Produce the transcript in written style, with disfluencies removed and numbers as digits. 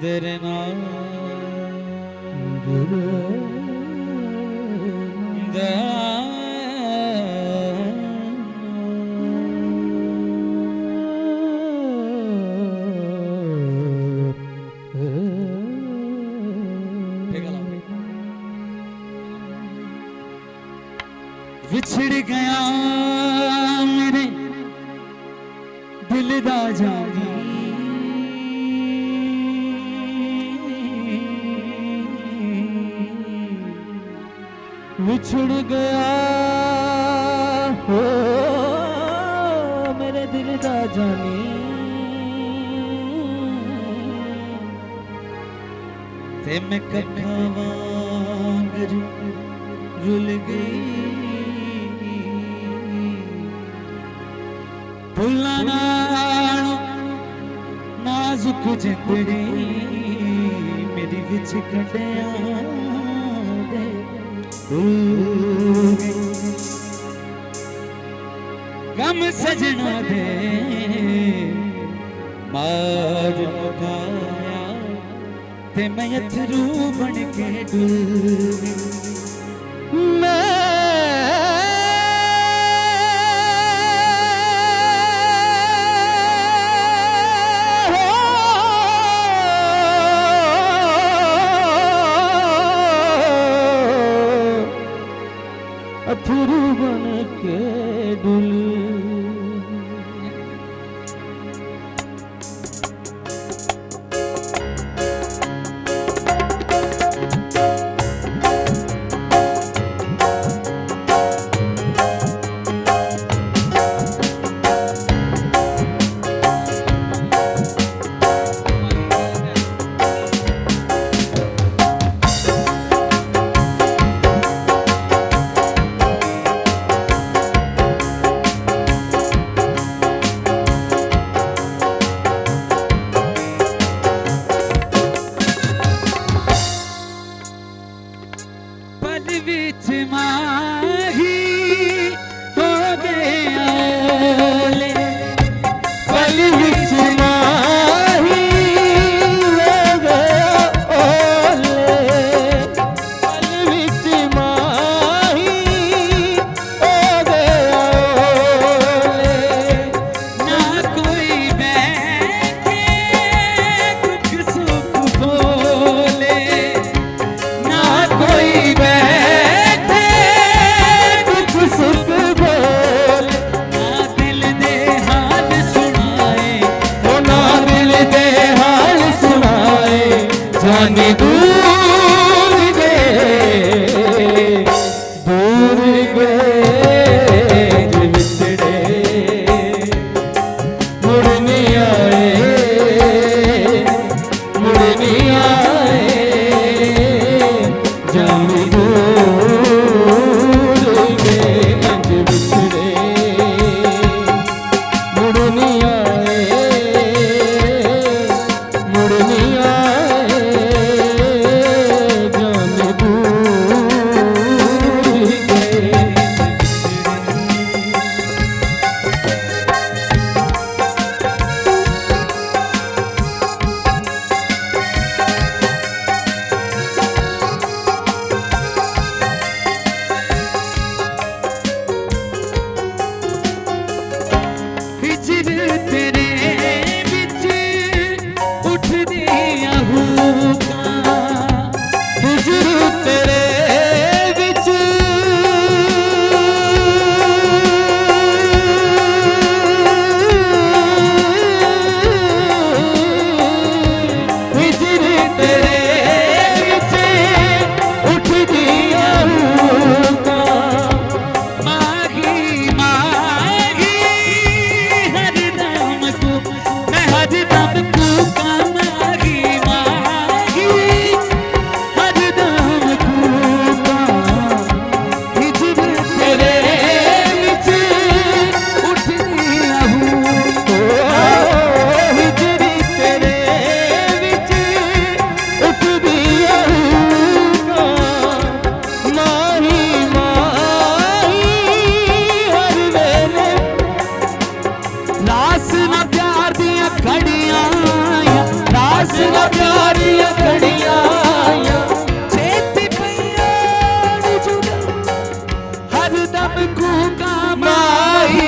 तेरे नाम विछड़ गया मेरे दिल दा जानी विछड़ गया हो मेरे दिल दा जानी ते मैं कथा वांग रुल गई भुला नाजुक जिंदड़ी मेरी विच कटिया दे गम सजना दे मार मुकाया ते मैं अथरू बन के डुल अथरू बन के डुल विच माही हो गया ओले पल विच माही हो गया ओले पल विच माही हो गया ओले ना कोई बैठे दुख सुख बोले ना कोई जाने दूर गए विछड़े मुड़ नहीं आए जाने दूर गए विछड़े मुड़ नहीं आए हर दम कूका माई